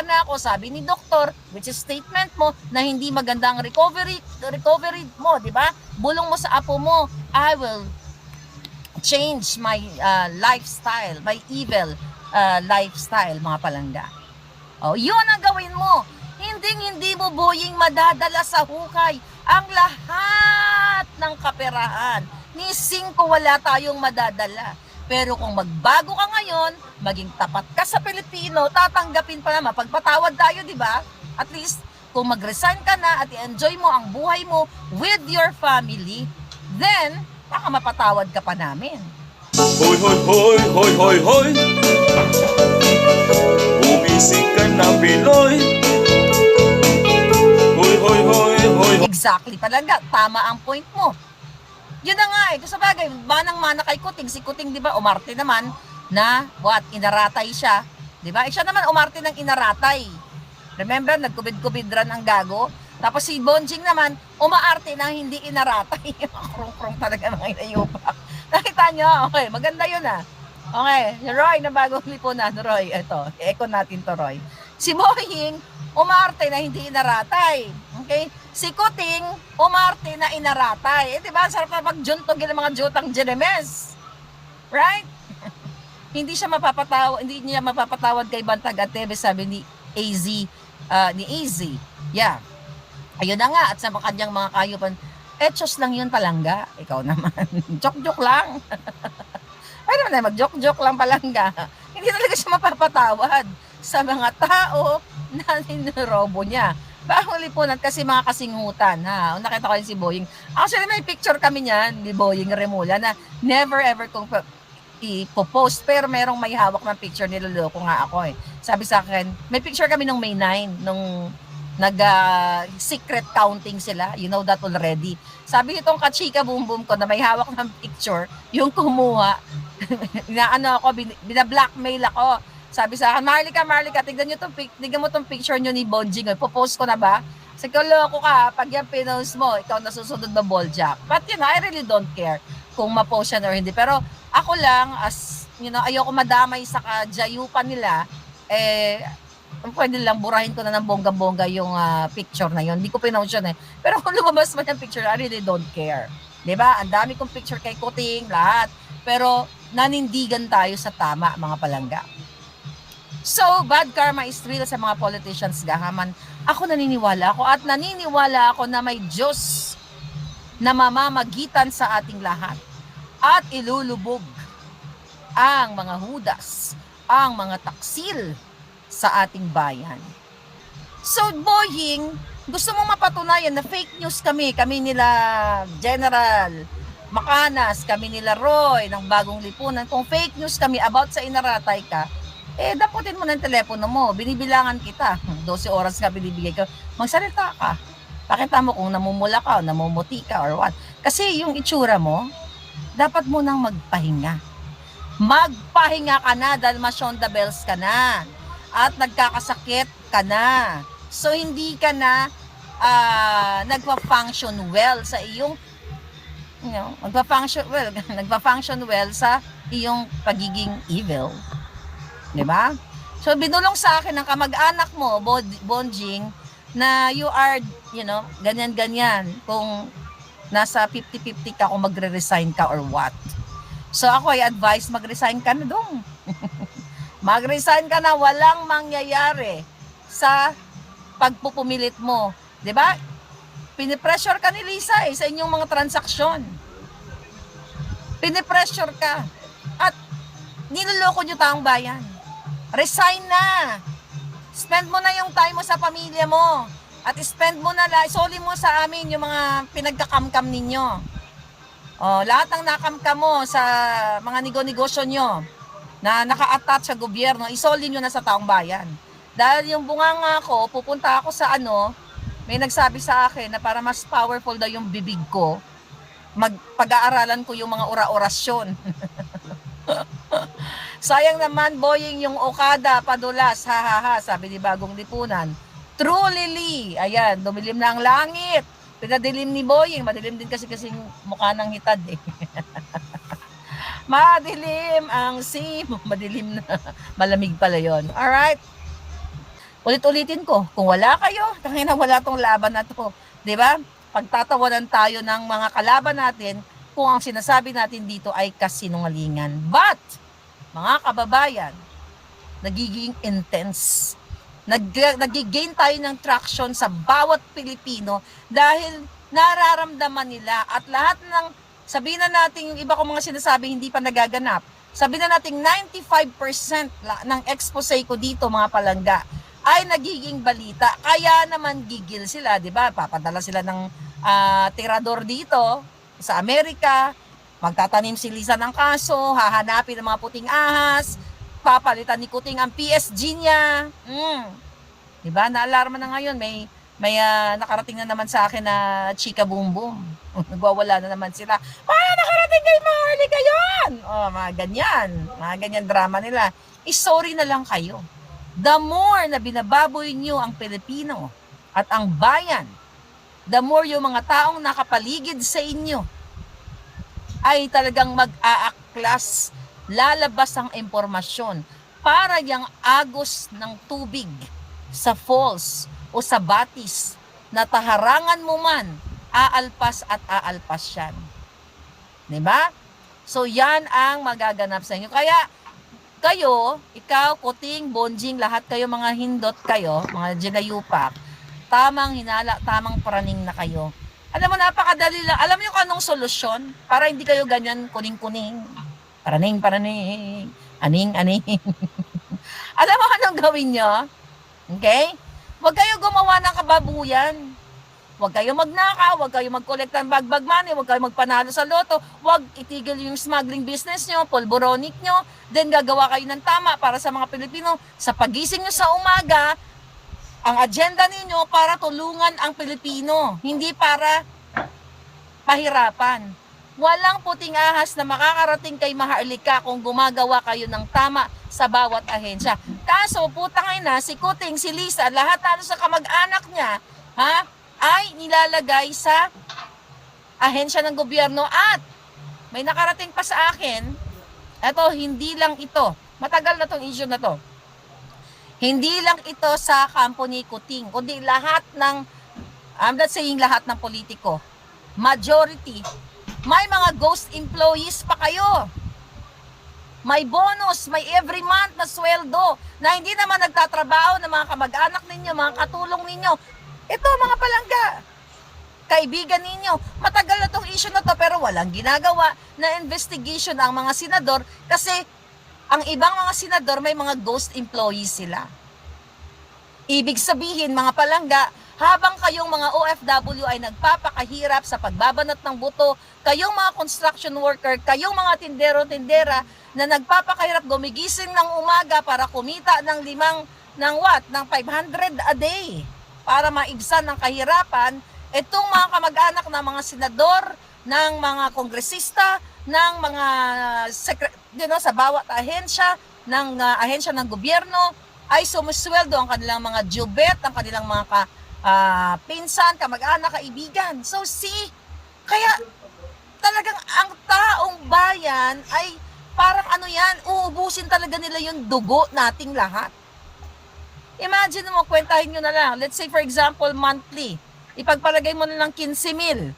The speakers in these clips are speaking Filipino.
na ako, sabi ni doktor, which is statement mo na hindi magandang recovery mo, di ba? Bulong mo sa apo mo, I will change my lifestyle, my evil lifestyle, mga palangga. Oh, yun ang gawin mo. Hindi mo, boying, madadala sa hukay ang lahat ng kaperahan. Ni 5 wala tayong madadala. Pero kung magbago ka ngayon, maging tapat ka sa Pilipino, tatanggapin pa naman. Pagpatawad tayo, di ba? At least, kung mag-resign ka na at i-enjoy mo ang buhay mo with your family, then, baka mapatawad ka pa namin. Hoy, hoy, hoy, hoy, hoy, hoy. Bumisig ka na, Pinoy. Hoy, hoy, hoy, hoy. Exactly talaga. Tama ang point mo. Yun na nga eh. Sa bagay, manang-mana kay Kuting. Si Kuting, di ba, umarte naman na, inaratay siya. Di ba? Siya naman umarte ng inaratay. Remember, nagkubid-kubid ran ang gago. Tapos si Bonjing naman, umaarte na hindi inaratay. Krong-krong talaga mga inayupa. Nakita nyo? Okay, maganda yun ah. Okay, Roy, na bagong lipunan. Roy, ito, i-echo natin to, Roy. Si Boying, umarte na hindi inaratay. Okay? Si Kuting, umarte na inaratay. Diba? Sarap na pagjuntog ng mga jutang Jeremes. Right? Hindi niya mapapatawad kay Bantag at Tevez, sabi ni AZ. Yeah. Ayun na nga, at sa kanyang mga kayupan, etchos lang yun, palangga. Ikaw naman. Joke-joke lang. Ay naman na, mag-joke-joke lang, palangga. Hindi talaga siya mapapatawad sa mga tao na nirobo niya. Bagong lipunan kasi mga kasinghutan, ha. Nakita ko rin si Boying. Actually, may picture kami niyan ni Boying Remulla na never ever kong i-post, pero merong may hawak ng picture, niloloko nga ako eh. Sabi sa akin, may picture kami nung May 9, nung secret counting sila, you know that already. Sabi nitong kachika boom boom ko na may hawak ng picture, yung kumuha, bina-blackmail ako. Sabi sa akin, Marlica, tignan mo tong picture nyo ni Bonjing. Popost ko na ba? Kasi loko ka, pag yan pinost mo, ikaw nasusunod na balljack. But I really don't care kung ma-post yan or hindi. Pero ako lang, as, ayoko madamay sa kajayupan nila, pwede lang burahin ko na ng bongga-bongga yung picture na yun. Hindi ko pinost yun eh. Pero kung lumabas man yung picture, I really don't care. Diba? Ang dami kong picture kay Kuting, lahat. Pero nanindigan tayo sa tama, mga palangga. So, bad karma is real sa mga politicians, gahaman. Ako naniniwala ako na may Diyos na mamamagitan sa ating lahat at ilulubog ang mga hudas, ang mga taksil sa ating bayan. So, Boying, gusto mong mapatunayan na fake news kami nila General Macanas, kami nila Roy ng Bagong Lipunan. Kung fake news kami about sa inaratay ka, daputin mo ng telepono mo, binibilangan kita. 12 oras ka binibigay ka. Magsalita ka. Pakita mo kung namumula ka o namumuti ka or what. Kasi yung itsura mo, dapat mo nang magpahinga. Magpahinga ka na dahil masyonda bells ka na. At nagkakasakit ka na. So, hindi ka na nagpa-function well sa iyong nagpa-function well sa iyong pagiging evil. Diba? So, binulong sa akin ng kamag-anak mo, Bonjing, na you are, ganyan-ganyan. Kung nasa 50-50 ka, kung magre-resign ka or what. So, ako ay advise, mag-resign ka na dong. Mag-resign ka na, walang mangyayari sa pagpupumilit mo. Diba? Pinipressure ka ni Lisa sa inyong mga transaksyon. Pinipressure ka. At niloloko nyo taong bayan. Resign na. Spend mo na yung time mo sa pamilya mo. At spend mo na, isoli mo sa amin yung mga pinagkakamkam ninyo. Lahat ng nakamkam mo sa mga negosyo nyo na naka-attach sa gobyerno, isoli nyo na sa taong bayan. Dahil yung bunganga ko, pupunta ako sa may nagsabi sa akin na para mas powerful daw yung bibig ko, pag-aaralan ko yung mga ora-orasyon. Sayang naman, Boying, yung Okada, padulas, ha, sabi ni Bagong Lipunan. Truly, ayan, dumilim na ang langit. Pinadilim ni Boying, madilim din kasi mukha ng hitad eh. Madilim ang madilim na, malamig pala yun. Alright? Ulit-ulitin ko, kung wala kayo, tangina wala tong laban na to. 'Di ba? Pagtatawanan tayo ng mga kalaban natin kung ang sinasabi natin dito ay kasinungalingan. But, mga kababayan, nagiging intense. Nagigain tayo ng traction sa bawat Pilipino dahil nararamdaman nila at lahat ng, sabihin na natin yung iba kong mga sinasabi hindi pa nagaganap, sabihin na natin 95% ng expose ko dito mga palangga ay nagiging balita. Kaya naman gigil sila, di ba? Papadala sila ng tirador dito sa Amerika, magtatanim si Lisa ng kaso, hahanapin ng mga puting ahas, papalitan ni Kuting ang PSG niya. Di ba? Naalarma na ngayon, may nakarating na naman sa akin na chika boom boom. Nagwawala na naman sila. Nakarating kay Maharlika yun! Mga ganyan drama nila. Sorry na lang kayo. The more na binababoy nyo ang Pilipino at ang bayan, the more yung mga taong nakapaligid sa inyo ay talagang mag-aaklas, lalabas ang impormasyon para yung agos ng tubig sa falls o sa batis na taharangan mo man, aalpas at aalpas yan. Diba? So yan ang magaganap sa inyo. Kaya kayo, ikaw, Kuting, Bonjing, lahat kayo mga hindot kayo, mga ginayupak, tamang hinala, tamang praning na kayo. Alam mo, napakadali lang. Alam mo yung anong solusyon? Para hindi kayo ganyan kuning-kuning. Paraning, aning. Alam mo anong gawin nyo? Okay? Huwag kayo gumawa ng kababuyan. Huwag kayo magnakaw, huwag kayo mag-collect ng bagbag money, huwag kayo magpanalo sa loto, huwag itigil yung smuggling business nyo, polboronic nyo, then gagawa kayo ng tama para sa mga Pilipino. Sa pagising nyo sa umaga, ang agenda ninyo para tulungan ang Pilipino, hindi para pahirapan. Walang puting ahas na makakarating kay Maharlika kung gumagawa kayo ng tama sa bawat ahensya. Kaso, putang ina, si Kuting, si Lisa, lahat na sa kamag-anak niya, ay nilalagay sa ahensya ng gobyerno at may nakarating pa sa akin, eto, hindi lang ito, matagal na tong issue na to, hindi lang ito sa kampo ni Kuting, kundi lahat ng, I'm not saying lahat ng politiko, majority, may mga ghost employees pa kayo. May bonus, may every month na sweldo na hindi naman nagtatrabaho ng mga kamag-anak ninyo, mga katulong ninyo. Ito mga palangga, kaibigan ninyo, matagal na tong issue na to pero walang ginagawa na investigation ang mga senador kasi ang ibang mga senador may mga ghost employees sila. Ibig sabihin mga palangga, habang kayong mga OFW ay nagpapakahirap sa pagbabanat ng buto, kayong mga construction worker, kayong mga tindero-tindera na nagpapakahirap gumigising ng umaga para kumita ng ng 500 a day. Para maibsan ng kahirapan, itong mga kamag-anak ng mga senador, ng mga kongresista, ng mga sa bawat ahensya, ng ahensya ng gobyerno, ay sumusweldo ang kanilang mga jubet, ang kanilang mga pinsan, kamag-anak, kaibigan. So kaya talagang ang taong bayan ay parang uubusin talaga nila yung dugo nating lahat. Imagine mo, kwentahin nyo na lang. Let's say for example, monthly. Ipagpalagay mo na lang 15,000.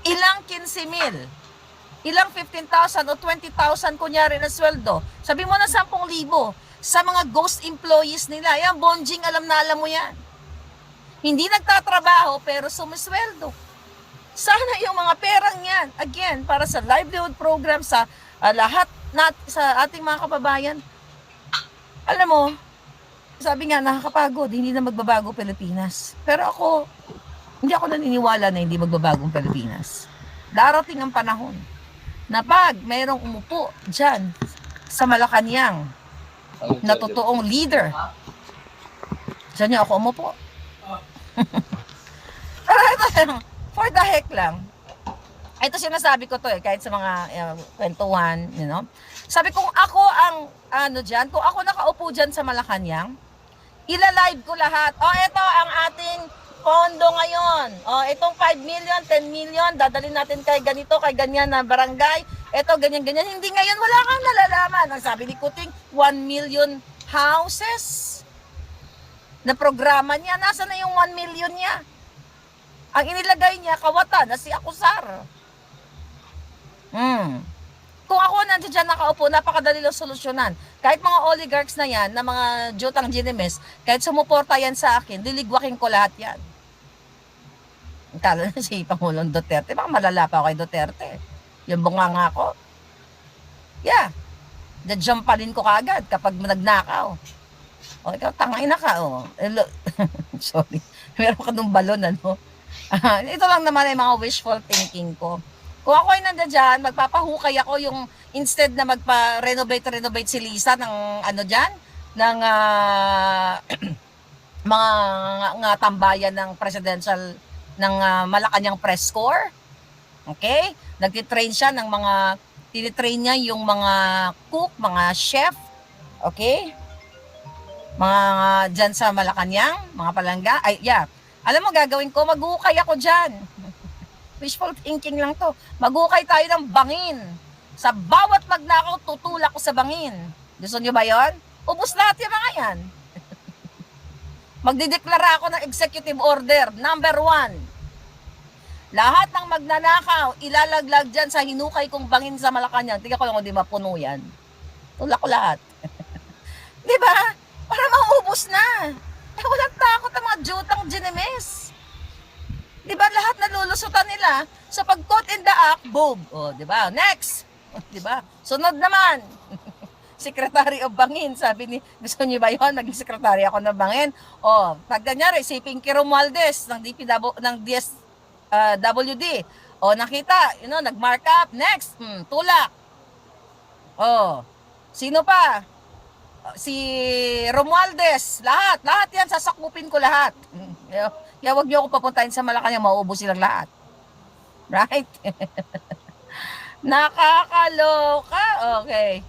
Ilang 15,000? Ilang 15,000 o 20,000 kunyari na sweldo? Sabi mo na 10,000 sa mga ghost employees nila. Yan, Bonjing, alam na alam mo yan. Hindi nagtatrabaho pero sumisweldo. Sana yung mga perang yan, again, para sa livelihood program, sa lahat sa ating mga kababayan. Alam mo, sabi nga, nakakapagod, hindi na magbabago Pilipinas. Pero hindi ako naniniwala na hindi magbabagong Pilipinas. Darating ang panahon na pag mayroong umupo dyan sa Malacanang na totoong leader, dyan niyo ako umupo. For the heck lang. Ito sinasabi ko to kahit sa mga kwentuhan, Sabi kung ako ang dyan, kung ako nakaupo dyan sa Malacanang, ilalive ko lahat. Ito ang ating pondo ngayon. Itong 5 million, 10 million, dadalhin natin kay ganito, kay ganyan na barangay. Ito, ganyan-ganyan. Hindi ngayon, wala kang nalalaman. Ang sabi ni Kuting, 1 million houses. na programa niya? Nasa na yung 1 million niya? Ang inilagay niya, kawatan na si Acusar. Kung ako nandiyan dyan nakaupo, napakadali lang solusyonan. Kahit mga oligarchs na yan, na mga jutang ginimes, kahit sumuporta yan sa akin, liligwakin ko lahat yan. Kala na si Pangulong Duterte, baka malala pa ako kay Duterte. Yung bunganga ko. Yeah. Jajampalin ko kagad kapag nagnakaw. O, ikaw, tangina ka, o. Sorry. Meron ka nung balon, ano? Ito lang naman ay mga wishful thinking ko. Kung ako ay nandiyan dyan, magpapahukay ako yung instead na magpa-renovate si Lisa ng ano dyan, ng mga tambayan ng presidential, ng Malacanang press corps. Okay? Nagtitrain siya ng mga, tinitrain niya yung mga cook, mga chef. Okay? Mga dyan sa Malacanang, mga palangga. Ay, yeah. Alam mo, gagawin ko, maghukay ako dyan. Wishful thinking lang to. Maghukay tayo ng bangin. Sa bawat magnakaw, tutulak ko sa bangin. Gusto nyo ba yon? Ubus lahat yung mga yan. Magdideklara ako ng executive order. Number 1. Lahat ng magnanakaw, ilalaglag dyan sa hinukay kong bangin sa Malacanang. Tingnan ko lang kung di mapuno yan. Tulak ko lahat. Di ba? Para maubos na. Walang takot ang mga jutang ginimes. Di ba lahat nalulusutan nila sa pag-caught in the act, boom. O, di ba? Next. Di ba? Sunod naman. Secretary of Bangin, sabi ni, gusto niyo ba yun? Naging secretary ako ng Bangin. O, pag nangyari, si Pinky Romualdez ng DSWD. O, nakita, nag-mark up. Next, tulak. O, sino pa? Si Romualdez, lahat yan, sasakupin ko lahat. Kaya wag niyo ako papuntahin sa Malacanang, mauubos silang lahat. Right? Nakakaloka. Okay.